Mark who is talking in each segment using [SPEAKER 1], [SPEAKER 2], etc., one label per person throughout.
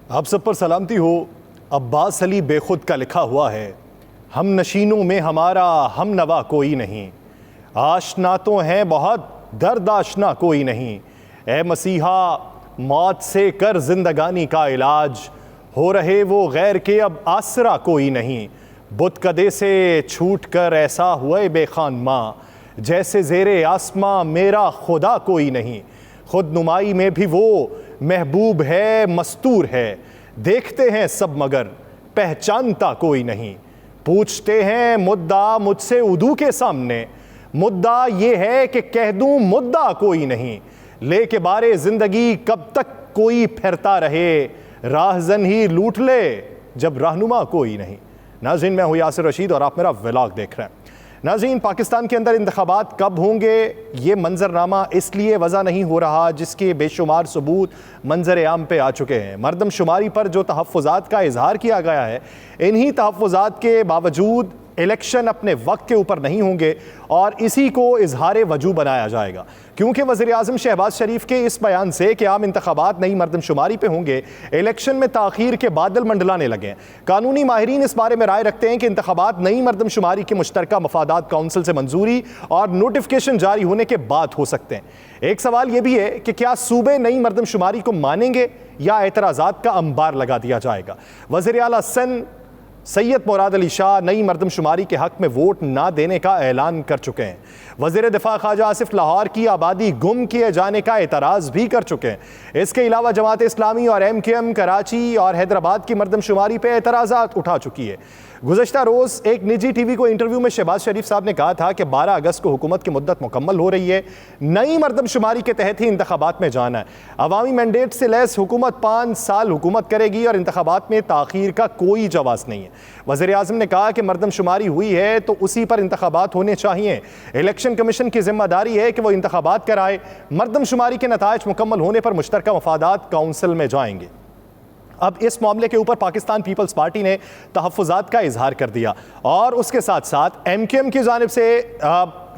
[SPEAKER 1] आप सब पर सलामती हो। अब्बास अली बेखुद का लिखा हुआ है, हम नशीनों में हमारा हम नवा कोई नहीं, आशना तो हैं बहुत दर्द आशना कोई नहीं। ए मसीहा मौत से कर जिंदगानी का इलाज, हो रहे वो गैर के अब आसरा कोई नहीं। बुत कदे से छूट कर ऐसा हुए बेखान माँ, जैसे ज़ेरे आसमां मेरा खुदा कोई नहीं। खुद नुमाई में भी वो महबूब है मस्तूर है, देखते हैं सब मगर पहचानता कोई नहीं। पूछते हैं मुद्दा मुझसे उदू के सामने, मुद्दा ये है कि कह दूं मुद्दा कोई नहीं। लेके बारे जिंदगी कब तक कोई फिरता रहे, राहजन ही लूट ले जब रहनुमा कोई नहीं। नाज़रीन, मैं हूं यासिर रशीद और आप मेरा व्लॉग देख रहे हैं। नाज़रीन, पाकिस्तान के अंदर इंतखाबात कब होंगे ये मंजरनामा इसलिए वज़ा नहीं हो रहा जिसके बेशुमार सबूत मंजर आम पे आ चुके हैं। मरदमशुमारी पर जो तहफ़्फ़ुज़ात का इजहार किया गया है, इन्हीं तहफ़्फ़ुज़ात के बावजूद इलेक्शन अपने वक्त के ऊपर नहीं होंगे और इसी को इजहार वजू बनाया जाएगा, क्योंकि वज़ीर आज़म शहबाज शरीफ के इस बयान से कि आम इंतखाबात नई मरदमशुमारी पे होंगे, इलेक्शन में ताख़ीर के बादल मंडलाने लगे हैं। कानूनी माहिरीन इस बारे में राय रखते हैं कि इंतखाबात नई मरदमशुमारी की मुश्तरका मफादात काउंसिल से मंजूरी और नोटिफिकेशन जारी होने के बाद हो सकते हैं। एक सवाल यह भी है कि क्या सूबे नई मरदमशुमारी को मानेंगे या एतराज़ात का अंबार लगा दिया जाएगा। वज़ीर आला सन सैयद मुराद अली शाह नई मरदमशुमारी के हक़ में वोट ना देने का ऐलान कर चुके हैं। वज़ीर दिफा ख्वाजा आसिफ लाहौर की आबादी गुम किए जाने का एतराज़ भी कर चुके हैं। इसके अलावा जमात इस्लामी और MKM कराची और हैदराबाद की मरदमशुमारी पर एतराज़ात उठा चुकी है। गुज़श्ता रोज़ एक निजी TV को इंटरव्यू में शहबाज शरीफ साहब ने कहा था कि 12 अगस्त को हुकूमत की मुद्दत मुकम्मल हो रही है, नई मरदमशुमारी के तहत ही इंतखाबात में जाना है। अवामी मैंडेट से लैस हुकूमत 5 साल हुकूमत करेगी और इंतखाबात में ताख़ीर का कोई जवाज़ नहीं है। वज़ीर आज़म ने कहा कि मरदमशुमारी हुई है तो उसी पर इंतखाबात होने चाहिए। इलेक्शन कमीशन की जिम्मेदारी है कि वो इंतखाबात कराए। मरदमशुमारी के नताइज मुकम्मल होने पर मुश्तरका मफादात काउंसिल में जाएंगे। अब इस मामले के ऊपर पाकिस्तान पीपल्स पार्टी ने तहफ़्फ़ुज़ात का इजहार कर दिया और उसके साथ साथ MKM की जानिब से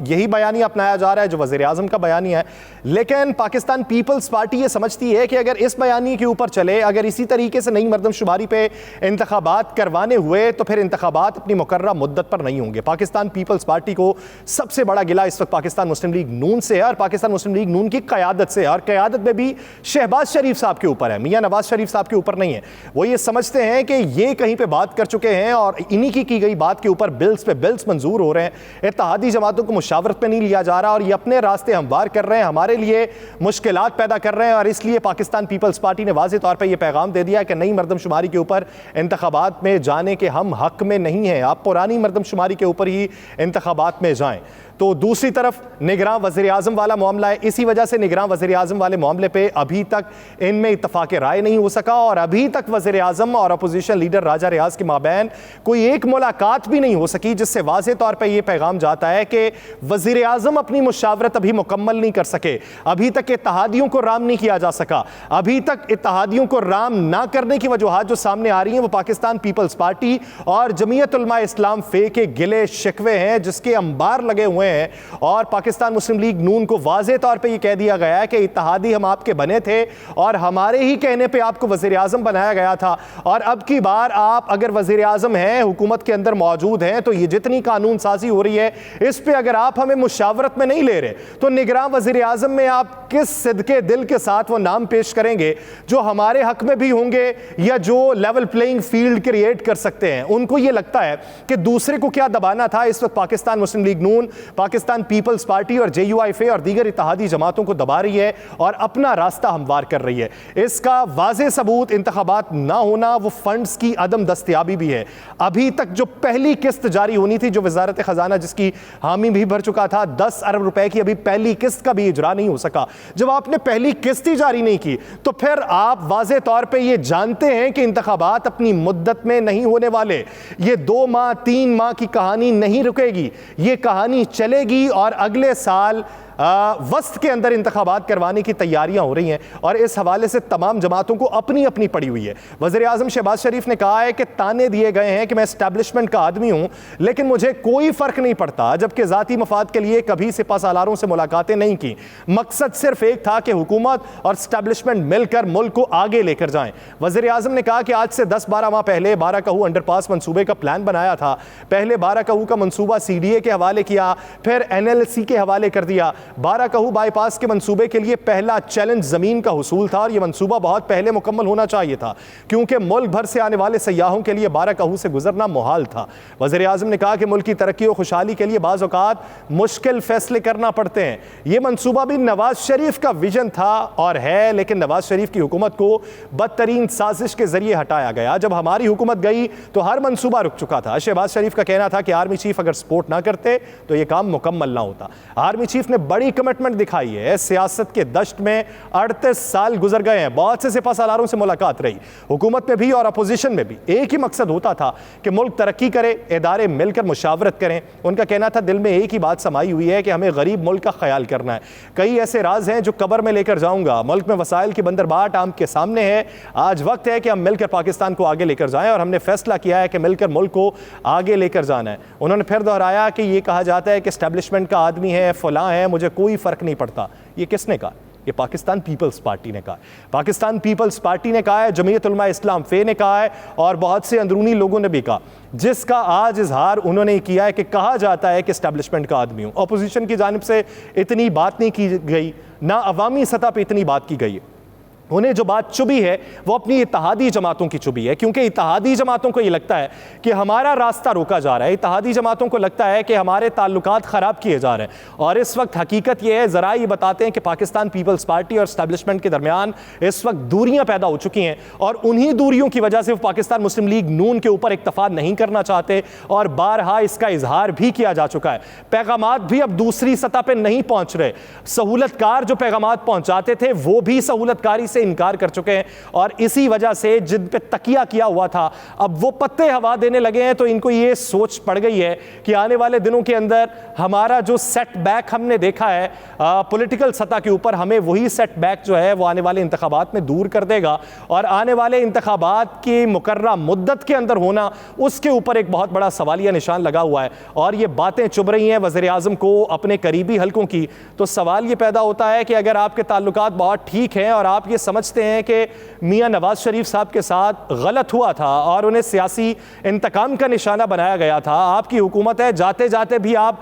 [SPEAKER 1] यही बयानी अपनाया जा रहा है जो वज़ीर आज़म का बयानी है। लेकिन पाकिस्तान पीपल्स पार्टी ये समझती है कि अगर इस बयानी के ऊपर चले, अगर इसी तरीके से नई मरदमशुमारी पे इंतखाबात करवाने हुए तो फिर इंतखाबात अपनी मुकर्ररा मुद्दत पर नहीं होंगे। पाकिस्तान पीपल्स पार्टी को सबसे बड़ा गिला इस वक्त पाकिस्तान मुस्लिम लीग नून से है और पाकिस्तान मुस्लिम लीग नून की क़यादत से है और क़यादत में भी शहबाज शरीफ साहब के ऊपर है, मियाँ नवाज शरीफ साहब के ऊपर नहीं है। वो ये समझते हैं कि ये कहीं पर बात कर चुके हैं और इन्हीं की गई बात के ऊपर बिल्स पे बिल्स मंजूर हो रहे हैं। इत्तेहादी जमातों को मुशावरत पे नहीं लिया जा रहा और ये अपने रास्ते हमवार कर रहे हैं, हमारे लिए मुश्किलात पैदा कर रहे हैं। और इसलिए पाकिस्तान पीपल्स पार्टी ने वाज़ेह तौर पे ये पैगाम दे दिया कि नई मरदमशुमारी के ऊपर इंतखाबात में जाने के हम हक में नहीं हैं, आप पुरानी मरदमशुमारी के ऊपर ही इंतखाबात में जाएं। तो दूसरी तरफ निगरान वज़ीर आज़म वाला मामला है, इसी वजह से निगरान वज़ीर आज़म वाले मामले पे अभी तक इनमें इत्तफ़ाक़ राय नहीं हो सका और अभी तक वज़ीर आज़म और अपोजिशन लीडर राजा रियाज के माबैन कोई एक मुलाकात भी नहीं हो सकी, जिससे वाज़ेह तौर पे ये पैगाम जाता है कि वज़ीर आज़म अपनी मुशावरत अभी मुकम्मल नहीं कर सके, अभी तक इत्तेहादियों को राम नहीं किया जा सका। अभी तक इत्तेहादियों को राम ना करने की वजूहात जो सामने आ रही हैं वो पाकिस्तान पीपल्स पार्टी और जमीयत उलमा इस्लाम फ़े के गिले शिकवे हैं जिसके अंबार लगे हुए हैं। और पाकिस्तान मुस्लिम लीग नून को वाज़ेह तौर पे ये कह दिया गया है कि इत्तेहादी हम आपके बने थे और हमारे ही कहने पे आपको वज़ीर आज़म बनाया गया था और अब की बार आप अगर वज़ीर आज़म हैं, हुकूमत के अंदर मौजूद हैं, तो ये जितनी कानून साजी हो रही है इस पे अगर आप हमें मुशावरत में नहीं ले रहे तो निगरान वज़ीर आज़म में आप किस सिद्के दिल के साथ वो नाम पेश करेंगे जो हमारे हक में भी होंगे या जो लेवल प्लेइंग फील्ड क्रिएट कर सकते हैं। उनको ये लगता है कि दूसरे को क्या दबाना था। इस वक्त पाकिस्तान मुस्लिम लीग नून, पाकिस्तान पीपल्स पार्टी और JUIF और दीगर इत्तेहादी जमातों को दबा रही है और अपना रास्ता हमवार कर रही है। इसका वाज़ेह सबूत इंतखाबात ना होना, वो फंड्स की अदम दस्तयाबी भी है। अभी तक जो पहली किस्त जारी होनी थी, जो वजारत खजाना जिसकी हामी भी भर चुका था, 10 अरब रुपए की अभी पहली किस्त का भी इजरा नहीं हो सका। जब आपने पहली किस्त ही जारी नहीं की तो फिर आप वाज़ेह तौर पर यह जानते हैं कि इंतखाबात अपनी मुद्दत में नहीं होने वाले। ये 2 माह 3 माह की कहानी नहीं रुकेगी, ये कहानी चलेगी और अगले साल वस्त के अंदर इंतखाबात करवाने की तैयारियां हो रही हैं और इस हवाले से तमाम जमातों को अपनी अपनी पड़ी हुई है। वज़ीर आज़म शहबाज शरीफ ने कहा है कि ताने दिए गए हैं कि मैं एस्टैब्लिशमेंट का आदमी हूं, लेकिन मुझे कोई फर्क नहीं पड़ता, जबकि ज़ाती मफाद के लिए कभी सिपा सालारों से मुलाकातें नहीं की। मकसद सिर्फ एक था कि हुकूमत और एस्टैब्लिशमेंट मिलकर मुल्क को आगे लेकर जाएं। वज़ीर आज़म ने कहा कि आज से 10-12 माह पहले 12 कहू अंडरपास मंसूबे का प्लान बनाया था। पहले 12 कहू का मंसूबा CDA के हवाले किया, फिर NLC के हवाले कर दिया। 12 कहू बाईपास के मंसूबे के लिए पहला चैलेंज ज़मीन का हुसूल था और यह मंसूबा बहुत पहले मुकम्मल होना चाहिए था, क्योंकि मुल्क भर से आने वाले सयाहों के लिए 12 कहू से गुजरना मुहाल था। वज़ीर आज़म ने कहा कि मुल्क की तरक्की और खुशहाली के लिए बाज़ औक़ात मुश्किल फैसले करना पड़ते हैं। यह मंसूबा भी नवाज शरीफ का विजन था और है, लेकिन नवाज शरीफ की हुकूमत को बदतरीन साजिश के जरिए हटाया गया। जब हमारी हुकूमत गई तो हर मंसूबा रुक चुका था। शहबाज शरीफ का कहना था कि आर्मी चीफ अगर सपोर्ट ना करते तो यह काम मुकम्मल ना होता। आर्मी चीफ ने बड़ी कमिटमेंट दिखाई है। सियासत के दश्त में 38 साल गुजर गए हैं, बहुत से सिपा सालारों से मुलाकात रही। हुकूमत में भी और अपोजिशन में भी एक ही मकसद होता था कि मुल्क तरक्की करे, इदारे मिलकर मुशावरत करें। उनका कहना था दिल में एक ही बात समाई हुई है कि हमें गरीब मुल्क का ख्याल करना है। कई ऐसे राज हैं जो कब्र में लेकर जाऊंगा। मुल्क में वसाइल की बंदरबाट आम के सामने है। आज वक्त है कि हम मिलकर पाकिस्तान को आगे लेकर जाएं और हमने फैसला किया है कि मिलकर मुल्क को आगे लेकर जाना है। उन्होंने फिर दोहराया कि ये कहा जाता है कि एस्टैब्लिशमेंट का आदमी है, फलां है, मुझे कोई फर्क नहीं पड़ता। ये किसने कहा? ये पाकिस्तान पीपल्स पार्टी ने कहा। पाकिस्तान पीपल्स पार्टी ने कहा है, जमीयत उलमा इस्लाम फे ने कहा है और बहुत से अंदरूनी लोगों ने भी कहा, जिसका आज इजहार उन्होंने किया है कि कहा जाता है कि एस्टैब्लिशमेंट का आदमी हूं। अपोजिशन की जानिब से इतनी बात नहीं की गई, ना अवामी सतह पर इतनी बात की गई है। उन्हें जो बात चुभी है वो अपनी इत्तेहादी जमातों की चुभी है, क्योंकि इत्तेहादी जमातों को ये लगता है कि हमारा रास्ता रोका जा रहा है। इत्तेहादी जमातों को लगता है कि हमारे ताल्लुकात ख़राब किए जा रहे हैं। और इस वक्त हकीकत ये है, ज़रा ये बताते हैं कि पाकिस्तान पीपल्स पार्टी और एस्टैब्लिशमेंट के दरमियान इस वक्त दूरियां पैदा हो चुकी हैं और उन्हीं दूरियों की वजह से वो पाकिस्तान मुस्लिम लीग नून के ऊपर इक्तफा नहीं करना चाहते और बारहा इसका इजहार भी किया जा चुका है। पैगामात भी अब दूसरी सतह पर नहीं पहुंच रहे। सहूलतकार जो पैगामात पहुंचाते थे वो भी सहूलतकारी से इनकार कर चुके हैं और इसी वजह से जिन पे तकिया किया हुआ था अब वो पत्ते हवा देने लगे हैं। तो इनको ये सोच पड़ गई है कि आने वाले दिनों के अंदर हमारा जो सेटबैक हमने देखा है पॉलिटिकल सतह के ऊपर, हमें वही सेटबैक जो है वो आने वाले इंतखाबात में दूर कर देगा और आने वाले इंतखाबात की मुकर्ररा मुद्दत के अंदर होना, उसके ऊपर एक बहुत बड़ा सवालिया निशान लगा हुआ है। और ये बातें चुभ रही हैं वज़ीर आज़म को अपने करीबी हलकों की। तो सवाल ये पैदा होता है कि अगर आपके ताल्लुकात बहुत ठीक हैं और आप ये समझते हैं कि मियां नवाज शरीफ साहब के साथ गलत हुआ था और उन्हें सियासी इंतकाम का निशाना बनाया गया था, आपकी हुकूमत है, जाते जाते भी आप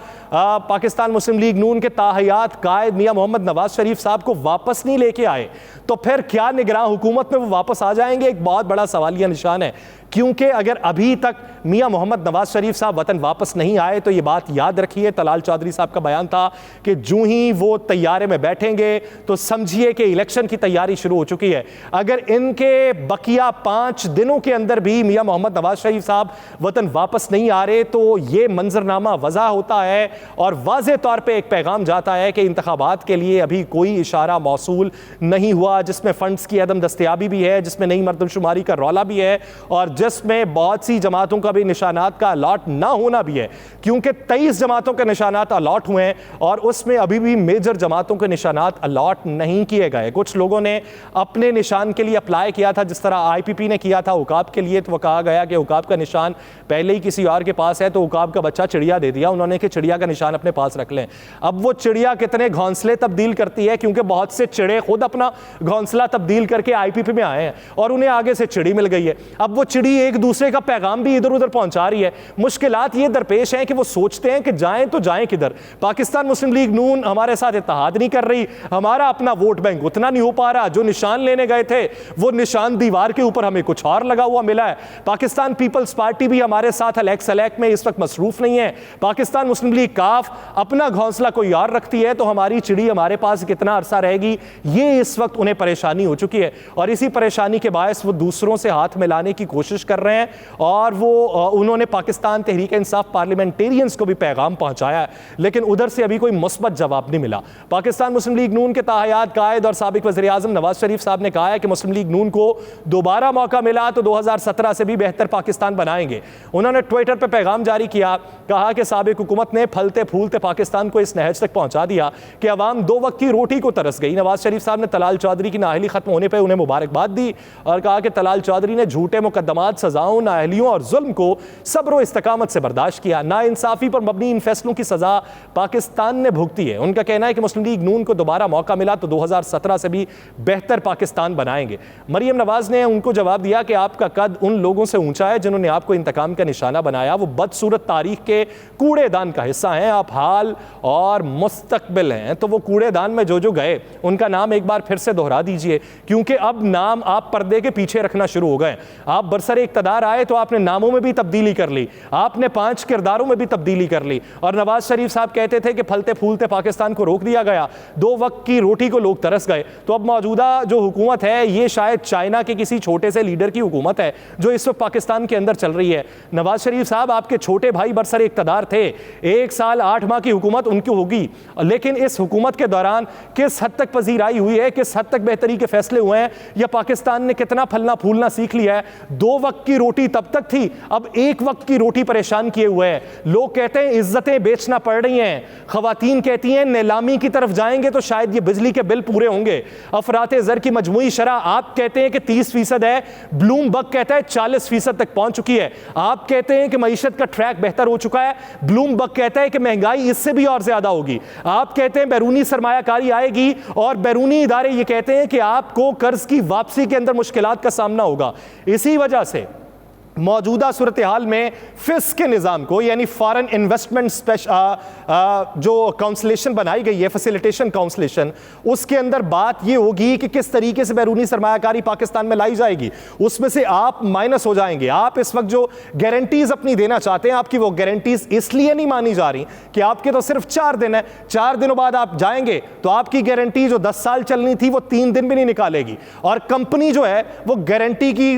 [SPEAKER 1] पाकिस्तान मुस्लिम लीग नून के ताहयात कायद मियां मोहम्मद नवाज शरीफ साहब को वापस नहीं लेके आए, तो फिर क्या निगरान हुकूमत में वो वापस आ जाएंगे? एक बहुत बड़ा सवालिया निशान है। क्योंकि अगर अभी तक मियां मोहम्मद नवाज शरीफ साहब वतन वापस नहीं आए तो ये बात याद रखिए, तलाल चौधरी साहब का बयान था कि जूं ही वो तैयारे में बैठेंगे तो समझिए कि इलेक्शन की तैयारी शुरू हो चुकी है। अगर इनके बकिया 5 दिनों के अंदर भी मियां मोहम्मद नवाज शरीफ साहब वतन वापस नहीं आ रहे तो ये मंजरनामा वज़ा होता है और वाज़े तौर पर एक पैगाम जाता है कि इंतखाबात के लिए अभी कोई इशारा मौसूल नहीं हुआ, जिसमें फंड्स की अदम दस्तयाबी भी है, जिसमें नई मरदमशुमारी का रौला भी है और जिसमें बहुत सी जमातों का भी निशानात का अलॉट ना होना भी है। क्योंकि 23 जमातों के निशानात अलॉट हुए हैं और उसमें अभी भी मेजर जमातों के निशानात अलॉट नहीं किए गए। कुछ लोगों ने अपने निशान के लिए अप्लाई किया था, जिस तरह IPP ने किया था उकाब के लिए, तो वो कहा गया कि उकाब का निशान पहले ही किसी और के पास है तो उकाब का बच्चा चिड़िया दे दिया उन्होंने कि चिड़िया का निशान अपने पास रख लें। अब वो चिड़िया कितने घोंसले तब्दील करती है, क्योंकि बहुत से चिड़े खुद अपना घोंसला तब्दील करके IPP में आए हैं और उन्हें आगे से चिड़ी मिल गई है। अब वो चिड़ी एक दूसरे का पैगाम भी इधर उधर पहुंचा रही है। मुश्किलात ये दरपेश हैं कि वो सोचते हैं कि जाएं तो जाएं किधर। पाकिस्तान मुस्लिम लीग नून हमारे साथ इत्तेहाद नहीं कर रही, हमारा अपना वोट बैंक उतना नहीं हो पा रहा, जो निशान लेने गए थे वो निशान दीवार के ऊपर हमें कुछ और लगा हुआ मिला है। पाकिस्तान पीपल्स पार्टी भी हमारे साथ अलग सलैक में इस वक्त मसरूफ नहीं है। पाकिस्तान मुस्लिम लीग काफ अपना घोंसला कोई और रखती है तो हमारी चिड़ी हमारे पास कितना अरसा रहेगी, ये इस वक्त उन्हें परेशानी हो चुकी है और इसी परेशानी के बायस वो दूसरों से हाथ मिलाने की कोशिश कर रहे हैं और वो उन्होंने पाकिस्तान तहरीक इंसाफ पार्लियामेंटेरियंस को भी पैगाम पहुंचाया है, लेकिन उधर से अभी कोई मुस्बत जवाब नहीं मिला। पाकिस्तान मुस्लिम लीग नून के ताहयात कायद और साबिक वज़ीर आज़म नवाज शरीफ साहब ने कहा है कि मुस्लिम लीग नून को दोबारा मौका मिला तो 2017 से भी बेहतर पाकिस्तान बनाएंगे। उन्होंने ट्विटर पर पैगाम जारी किया, कहा कि साबिक हुकूमत ने फलते फूलते पाकिस्तान को इस नहज तक पहुंचा दिया कि अवाम 2 वक्त की रोटी को तरस गई। नवाज शरीफ साहब ने तलाल चौधरी की नाअहली खत्म होने पर उन्हें मुबारकबाद दी और कहा कि तलाल चौधरी ने झूठे मुकदमात, सजाओं, नाअहलियों और जुल्म को सब्र और इस्तकामत से बर्दाश्त किया। नाइंसाफी पर मबनी इन फैसलों की सजा पाकिस्तान ने भुगती है। उनका कहना है कि मुस्लिम लीग नून को दोबारा मौका मिला तो 2017 से भी बेहतर पाकिस्तान बनाएंगे। मरियम नवाज ने उनको जवाब दिया कि आपका कद उन लोगों से ऊंचा है जिन्होंने आपको इंतकाम का निशाना बनाया। वो बदसूरत तारीख के कूड़ेदान का हिस्सा हैं। आप हाल और मुस्तकबिल हैं, तो वो कूड़ेदान में जो जो गए उनका नाम एक बार फिर से दोहरा दीजिए, क्योंकि अब नाम आप पर्दे के पीछे रखना शुरू हो गए। आप बरसरे इक़्तिदार आए तो आपने नामों में भी तब्दीली कर ली, आपने 5 किरदारों में भी तब्दीली कर ली। और नवाज शरीफ साहब कहते थे कि फलते फूलते पाकिस्तान को रोक दिया गया, 2 वक्त की रोटी को लोग तरस गए। तो अब मौजूदा जो हुकूमत है ये शायद चाइना के किसी छोटे से लीडर की हुकूमत है जो इस वक्त पाकिस्तान के अंदर चल रही है। नवाज शरीफ साहब आपके छोटे भाई बरसरे इक़्तिदार थे, 1 साल 8 माह की हुकूमत उनकी होगी, लेकिन इस हुकूमत के दौरान किस हद तक पजीराई हुई है, किस हद तक बेहतरी के फैसले हुए हैं, या पाकिस्तान ने कितना फलना फूलना सीख लिया है। 2 वक्त की रोटी तब तक थी, अब 1 वक्त की रोटी परेशान किए हुए है। लोग कहते हैं इज्जतें बेचना पड़ रही हैं, खवातीन कहती हैं नीलामी की तरफ जाएंगे तो शायद ये बिजली के बिल पूरे होंगे। अफराते ज़र की मजमूई शरह आप कहते हैं कि 30% है, ब्लूमबर्ग कहता है 40% तक पहुंच चुकी है। आप कहते हैं कि मईशत का ट्रैक बेहतर हो चुका है, ब्लूमबर्ग कहता है कि महंगाई इससे भी और ज्यादा होगी। आप कहते हैं बैरूनी सरमायाकारी आएगी और बैरूनी इदारे ये कहते हैं कि आपको कर्ज की वापसी के अंदर मुश्किलात का सामना होगा। इसी वजह से मौजूदा सूरत हाल में फिस के निज़ाम को, यानी फॉरेन इन्वेस्टमेंट जो काउंसलेशन बनाई गई है, फैसिलिटेशन काउंसलेशन, उसके अंदर बात ये होगी कि किस तरीके से बैरूनी सरमायाकारी पाकिस्तान में लाई जाएगी। उसमें से आप माइनस हो जाएंगे। आप इस वक्त जो गारंटीज अपनी देना चाहते हैं, आपकी वो गारंटीज इसलिए नहीं मानी जा रही कि आपके तो सिर्फ 4 दिन है, 4 दिनों बाद आप जाएंगे तो आपकी गारंटी जो 10 साल चलनी थी वो 3 दिन भी नहीं निकालेगी, और कंपनी जो है वो गारंटी की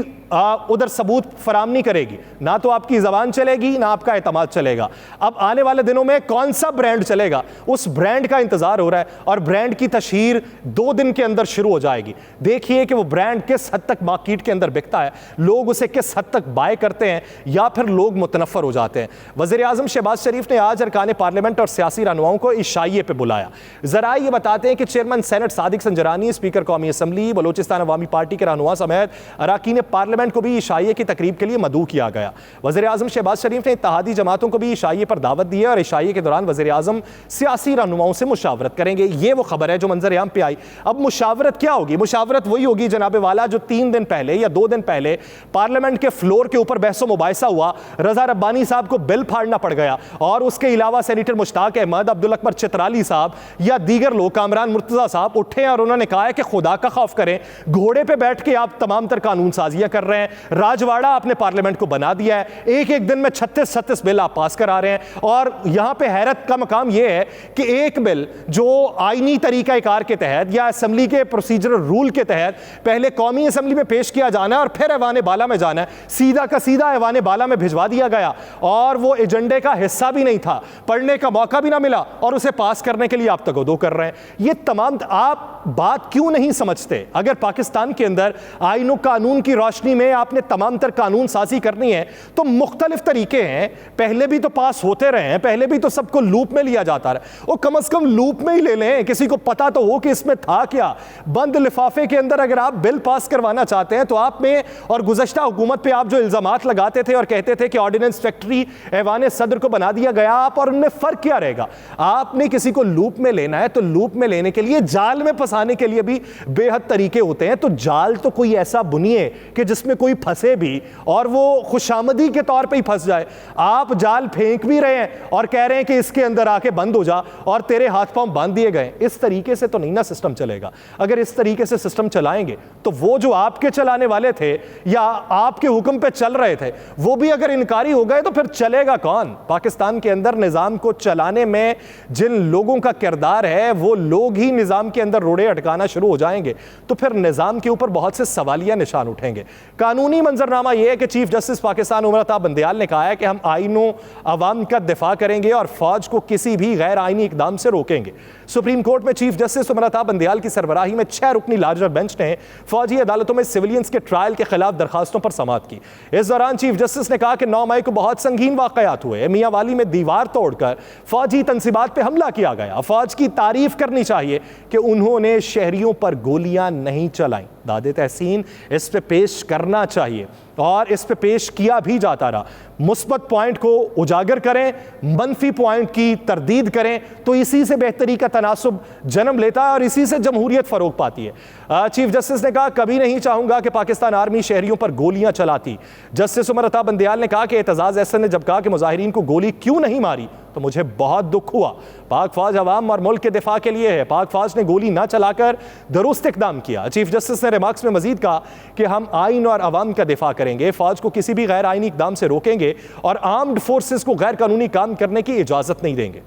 [SPEAKER 1] उधर सबूत फराम नहीं करेगी। ना तो आपकी जबान चलेगी, ना आपका एतमाद चलेगा। अब आने वाले दिनों में कौन सा ब्रांड चलेगा, उस ब्रांड का इंतजार हो रहा है, और ब्रांड की तशहीर 2 दिन के अंदर शुरू हो जाएगी। देखिए कि वो ब्रांड किस हद तक मार्केट के अंदर बिकता है, लोग उसे किस हद तक बाय करते हैं, या फिर लोग मुतनफ़र हो जाते हैं। वज़ीर आज़म शहबाज शरीफ ने आज अरकान पार्लियामेंट और सियासी रहनुमाओं को इशाइये पे बुलाया। ज़रा ये बताते हैं कि chairman senate Sadiq Sanjrani, speaker कौमी असम्बली, बलोचिस्तान अवामी पार्टी के रहनुमा समेत अरकान पार्लियामेंट को भी इशाइये की तकरीब के लिए मदऊ किया गया। वज़ीर आज़म शहबाज शरीफ ने इत्तेहादी जमातों को भी इशाइये पर दावत दी है, और इशाइये के दौरान वज़ीर आज़म सियासी रहनुमाओं से मुशावरत करेंगे। ये वो खबर है जो मंजर-ए-आम पे आई। अब मुशावरत क्या होगी? मुशावरत वही होगी जनाब वाला जो 3 दिन पहले या 2 दिन पहले पार्लियामेंट के फ्लोर के ऊपर बहसो मुबाहिसा हुआ। रजा रब्बानी साहब को बिल फाड़ना पड़ गया, और उसके अलावा सेनेटर मुश्ताक अहमद, अब्दुल अकबर चित्राली साहब या दीगर लोग, कामरान मुर्तज़ा साहब उठे और उन्होंने कहा है कि खुदा का खौफ करें, घोड़े पे बैठ के आप तमाम तर कानून साजियां कर रहे हैं, राजवाड़ा आपने पार्लियामेंट को बना दिया है, एक दिन में 36-36 बिल आप पास करा रहे हैं। और यहां पे हैरत का मकाम यह है कि एक बिल जो आईनी तरीकाकार के तहत या असेंबली के प्रोसीजरल रूल के तहत पहले कौमी असेंबली में पेश किया जाना है और फिर ऐवान बाला में जाना है, सीधा का सीधा ऐवान बाला में भिजवा दिया गया, और वो एजेंडे का हिस्सा भी नहीं था, पढ़ने का मौका भी ना मिला, और उसे पास करने के लिए आप तगोदो कर रहे हैं। ये तमाम आप बात क्यों नहीं समझते? अगर पाकिस्तान के अंदर आईन कानून की रोशनी में आपने तमाम तर कानून साजी करनी है तो मुख्तलिफ तरीके हैं। पहले भी तो पास होते रहे हैं, पहले भी तो सबको लूप में लिया जाता रहा, वो कम से कम लूप में ही ले लें, किसी को पता तो हो कि इसमें था क्या। बंद लिफाफे के अंदर अगर आप बिल पास करवाना चाहते हैं तो आप में और गुज़श्ता हुकूमत पे आप जो इल्जामात लगाते थे और कहते थे कि ऑर्डिनेंस फैक्ट्री ऐवान सदर को बना दिया गया, आप और उनमें फर्क क्या रहेगा? आपने किसी को लूप में लेना है तो लूप में लेने के लिए, जाल में फंसाने के लिए भी बेहद तरीके होते हैं। तो जाल तो कोई ऐसा बुनिए कि जिसमें कोई फंसे भी और वो खुशामदी के तौर पे ही फंस जाए। आप जाल फेंक भी रहे हैं और कह रहे हैं कि इसके अंदर आके बंद हो जा, और तेरे हाथ पांव बांध दिए गए। इस तरीके से तो नहीं ना सिस्टम चलेगा। अगर इस तरीके से सिस्टम चलाएंगे तो वो जो आपके चलाने वाले थे या आपके हुक्म पे चल रहे थे वो भी अगर इनकारी हो गए तो फिर चलेगा कौन? पाकिस्तान के अंदर निजाम को चलाने में जिन लोगों का किरदार है वो लोग ही निजाम के अंदर रोड़े अटकाना शुरू हो जाएंगे तो फिर निजाम के ऊपर बहुत से सवालिया निशान उठेंगे। कानूनी मंजरनामा यह है कि चीफ जस्टिस पाकिस्तान उमर अता बंदयाल ने कहा है कि हम आइनों अवाम का दिफा करेंगे और फौज को किसी भी गैर आइनी इकदाम से रोकेंगे। सुप्रीम कोर्ट में चीफ जस्टिस उमर अता बंदयाल की सरबराही में 6 रुकनी लार्जर बेंच ने फौजी अदालतों में सिविलियंस के ट्रायल के खिलाफ दरखास्तों पर समाअत की। इस दौरान चीफ जस्टिस ने कहा कि 9 मई को बहुत संगीन वाकयात हुए। मियां वाली में दीवार तोड़कर फौजी तंसीबात पर हमला किया गया। फौज की तारीफ करनी चाहिए कि उन्होंने शहरियों पर गोलियां नहीं चलाई। दादे तहसीन इस पे पेश करना चाहिए और इस पे पेश किया भी जाता रहा। मुस्बत पॉइंट को उजागर करें, मनफी पॉइंट की तरदीद करें, तो इसी से बेहतरी का तनासुब जन्म लेता है और इसी से जमहूरियत फरोग पाती है। चीफ जस्टिस ने कहा, कभी नहीं चाहूंगा कि पाकिस्तान आर्मी शहरियों पर गोलियां चलाती। जस्टिस उमर अता बंदयाल ने कहा कि एतजाज अहसन ने जब कहा कि मुजाहिरीन को गोली क्यों नहीं मारी तो मुझे बहुत दुख हुआ। पाक फौज अवाम और मुल्क के दिफा के लिए है। पाक फौज ने गोली ना चलाकर दुरुस्त इकदाम किया। चीफ जस्टिस ने रिमार्क्स में मजीद कहा कि हम आइन और अवाम का दिफा करेंगे, फौज को किसी भी गैर आइनी इकदाम से रोकेंगे और आर्म्ड फोर्सेस को गैर कानूनी काम करने की इजाजत नहीं देंगे।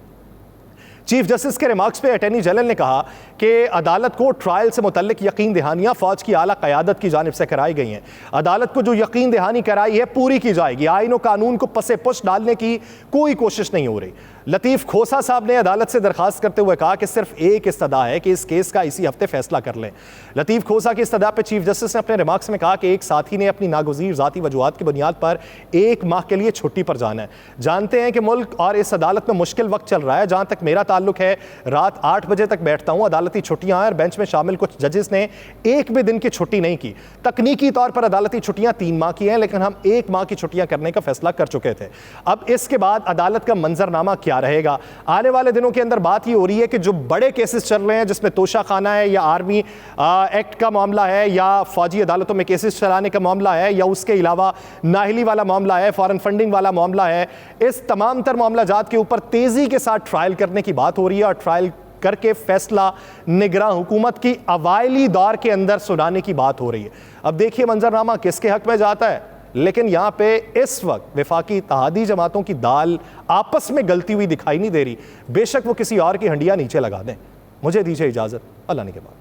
[SPEAKER 1] चीफ जस्टिस के रिमार्क्स पे अटॉर्नी जनरल ने कहा कि अदालत को ट्रायल से मुतल्लिक यकीन दहानियां फौज की आला क़यादत की जानिब से कराई गई हैं। अदालत को जो यकीन दहानी कराई है पूरी की जाएगी। आइन और कानून को पसे पुश डालने की कोई कोशिश नहीं हो रही। लतीफ़ खोसा साहब ने अदालत से दरखास्त करते हुए कहा कि सिर्फ एक इस्तदा है कि इस केस का इसी हफ्ते फैसला कर लें। लतीफ़ खोसा की इस्तदा पर चीफ जस्टिस ने अपने रिमार्क्स में कहा कि एक साथी ने अपनी नागुज़ीर ज़ाती वजूहात की बुनियाद पर 1 माह के लिए छुट्टी पर जाना है। जानते हैं कि मुल्क और इस अदालत में मुश्किल वक्त चल रहा है। जहाँ तक मेरा ताल्लुक है, रात 8 बजे तक बैठता हूँ। अदालती छुट्टियाँ हैं और बेंच में शामिल कुछ जजेस ने एक भी दिन की छुट्टी नहीं की। तकनीकी तौर पर अदालती छुट्टियाँ 3 माह की हैं, लेकिन हम 1 माह की छुट्टियाँ करने का फैसला कर चुके थे। अब इसके बाद अदालत का मंजरनामा क्या रहेगा? आने वाले दिनों के अंदर बात ये हो रही है कि जो बड़े केसेस चल रहे हैं जिसमें तोशा खाना है या आर्मी एक्ट का मामला है या फौजी अदालतों में केसेस चलाने का मामला है या उसके अलावा नाहली वाला मामला है, फॉरेन फंडिंग वाला मामला है, इस तमाम तर मामला जात के ऊपर तेजी के साथ ट्रायल करने की बात हो रही है और ट्रायल करके फैसला निगरान हुकूमत की अवाइली दौर के अंदर सुनाने की बात हो रही है। अब देखिए मंजरनामा किसके हक में जाता है, लेकिन यहां पे इस वक्त वफाकी इत्तेहादी जमातों की दाल आपस में गलती हुई दिखाई नहीं दे रही। बेशक वो किसी और की हंडिया नीचे लगा दें। मुझे दीजिए इजाजत, अल्लाह ने के बाद।